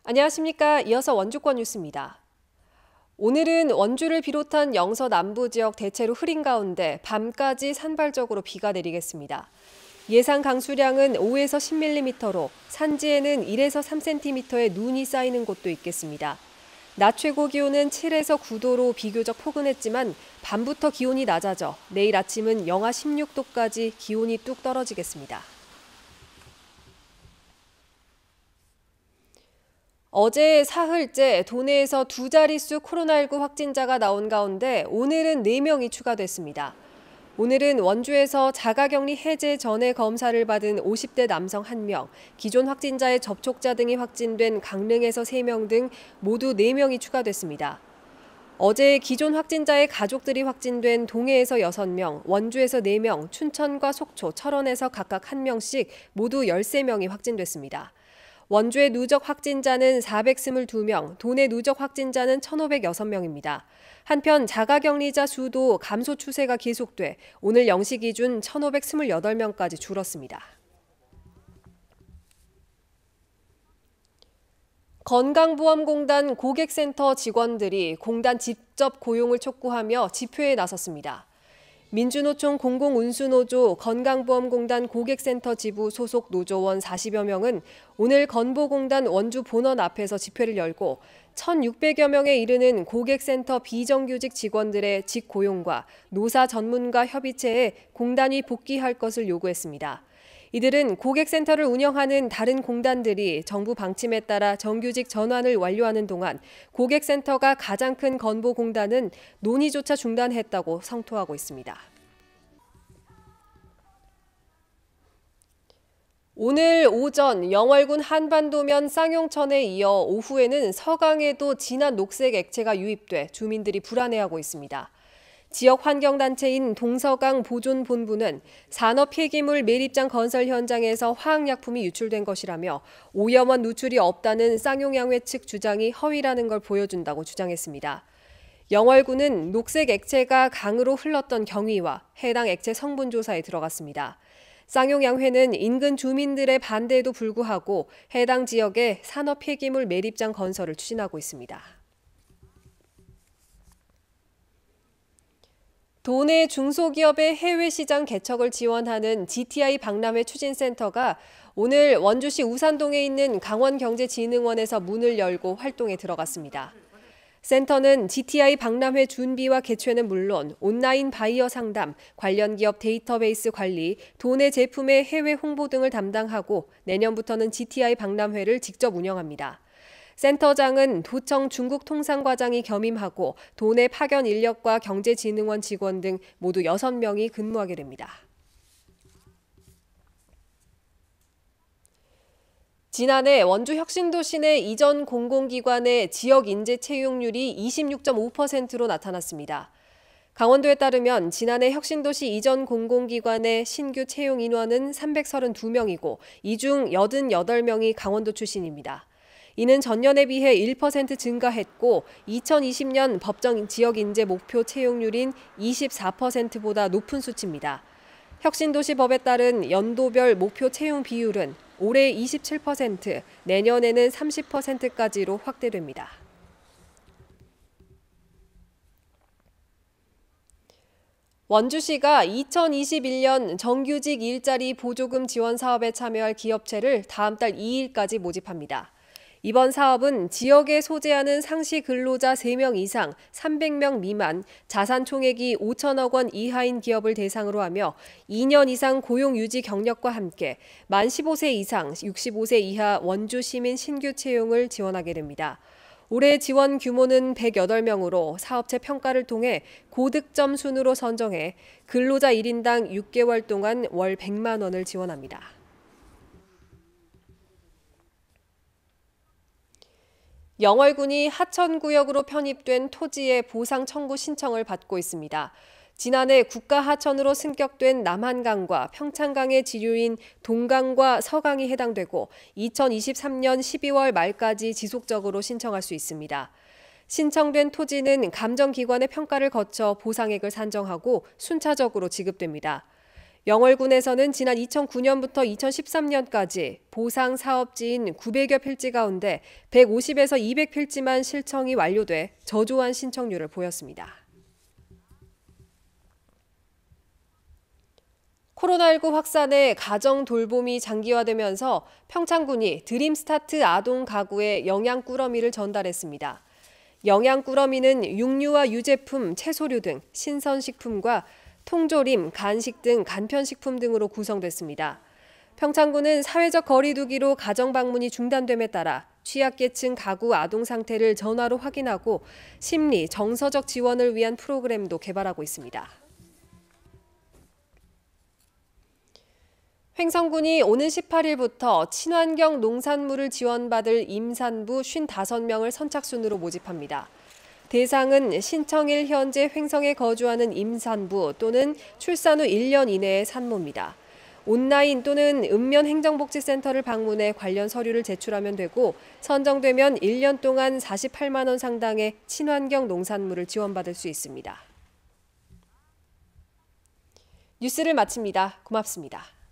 안녕하십니까. 이어서 원주권 뉴스입니다. 오늘은 원주를 비롯한 영서 남부 지역 대체로 흐린 가운데 밤까지 산발적으로 비가 내리겠습니다. 예상 강수량은 5에서 10mm로 산지에는 1에서 3cm의 눈이 쌓이는 곳도 있겠습니다. 낮 최고 기온은 7에서 9도로 비교적 포근했지만 밤부터 기온이 낮아져 내일 아침은 영하 16도까지 기온이 뚝 떨어지겠습니다. 어제 사흘째 도내에서 두 자릿수 코로나19 확진자가 나온 가운데 오늘은 4명이 추가됐습니다. 오늘은 원주에서 자가격리 해제 전에 검사를 받은 50대 남성 1명, 기존 확진자의 접촉자 등이 확진된 강릉에서 3명 등 모두 4명이 추가됐습니다. 어제 기존 확진자의 가족들이 확진된 동해에서 6명, 원주에서 4명, 춘천과 속초, 철원에서 각각 1명씩 모두 13명이 확진됐습니다. 원주의 누적 확진자는 422명, 도내 누적 확진자는 1,506명입니다. 한편 자가격리자 수도 감소 추세가 계속돼 오늘 0시 기준 1,528명까지 줄었습니다. 건강보험공단 고객센터 직원들이 공단 직접 고용을 촉구하며 집회에 나섰습니다. 민주노총 공공운수노조 건강보험공단 고객센터 지부 소속 노조원 40여 명은 오늘 건보공단 원주 본원 앞에서 집회를 열고 1,600여 명에 이르는 고객센터 비정규직 직원들의 직고용과 노사 전문가 협의체에 공단이 복귀할 것을 요구했습니다. 이들은 고객센터를 운영하는 다른 공단들이 정부 방침에 따라 정규직 전환을 완료하는 동안 고객센터가 가장 큰 건보공단은 논의조차 중단했다고 성토하고 있습니다. 오늘 오전 영월군 한반도면 쌍용천에 이어 오후에는 서강에도 진한 녹색 액체가 유입돼 주민들이 불안해하고 있습니다. 지역 환경단체인 동서강 보존본부는 산업 폐기물 매립장 건설 현장에서 화학약품이 유출된 것이라며 오염원 누출이 없다는 쌍용양회 측 주장이 허위라는 걸 보여준다고 주장했습니다. 영월군은 녹색 액체가 강으로 흘렀던 경위와 해당 액체 성분 조사에 들어갔습니다. 쌍용양회는 인근 주민들의 반대에도 불구하고 해당 지역에 산업 폐기물 매립장 건설을 추진하고 있습니다. 도내 중소기업의 해외 시장 개척을 지원하는 GTI 박람회 추진센터가 오늘 원주시 우산동에 있는 강원경제진흥원에서 문을 열고 활동에 들어갔습니다. 센터는 GTI 박람회 준비와 개최는 물론 온라인 바이어 상담, 관련 기업 데이터베이스 관리, 도내 제품의 해외 홍보 등을 담당하고 내년부터는 GTI 박람회를 직접 운영합니다. 센터장은 도청 중국 통상과장이 겸임하고 도내 파견 인력과 경제진흥원 직원 등 모두 6명이 근무하게 됩니다. 지난해 원주 혁신도시 내 이전 공공기관의 지역 인재 채용률이 26.5%로 나타났습니다. 강원도에 따르면 지난해 혁신도시 이전 공공기관의 신규 채용 인원은 332명이고 이 중 88명이 강원도 출신입니다. 이는 전년에 비해 1% 증가했고 2020년 법정 지역인재 목표 채용률인 24%보다 높은 수치입니다. 혁신도시법에 따른 연도별 목표 채용 비율은 올해 27%, 내년에는 30%까지로 확대됩니다. 원주시가 2021년 정규직 일자리 보조금 지원 사업에 참여할 기업체를 다음 달 2일까지 모집합니다. 이번 사업은 지역에 소재하는 상시 근로자 3명 이상, 300명 미만, 자산 총액이 5천억 원 이하인 기업을 대상으로 하며 2년 이상 고용 유지 경력과 함께 만 15세 이상, 65세 이하 원주 시민 신규 채용을 지원하게 됩니다. 올해 지원 규모는 108명으로 사업체 평가를 통해 고득점 순으로 선정해 근로자 1인당 6개월 동안 월 100만 원을 지원합니다. 영월군이 하천구역으로 편입된 토지의 보상 청구 신청을 받고 있습니다. 지난해 국가하천으로 승격된 남한강과 평창강의 지류인 동강과 서강이 해당되고 2023년 12월 말까지 지속적으로 신청할 수 있습니다. 신청된 토지는 감정기관의 평가를 거쳐 보상액을 산정하고 순차적으로 지급됩니다. 영월군에서는 지난 2009년부터 2013년까지 보상 사업지인 900여 필지 가운데 150에서 200필지만 신청이 완료돼 저조한 신청률을 보였습니다. 코로나19 확산에 가정 돌봄이 장기화되면서 평창군이 드림스타트 아동 가구에 영양꾸러미를 전달했습니다. 영양꾸러미는 육류와 유제품, 채소류 등 신선식품과 통조림, 간식 등 간편식품 등으로 구성됐습니다. 평창군은 사회적 거리 두기로 가정 방문이 중단됨에 따라 취약계층 가구 아동 상태를 전화로 확인하고 심리, 정서적 지원을 위한 프로그램도 개발하고 있습니다. 횡성군이 오는 18일부터 친환경 농산물을 지원받을 임산부 55명을 선착순으로 모집합니다. 대상은 신청일 현재 횡성에 거주하는 임산부 또는 출산 후 1년 이내의 산모입니다. 온라인 또는 읍면행정복지센터를 방문해 관련 서류를 제출하면 되고 선정되면 1년 동안 48만 원 상당의 친환경 농산물을 지원받을 수 있습니다. 뉴스를 마칩니다. 고맙습니다.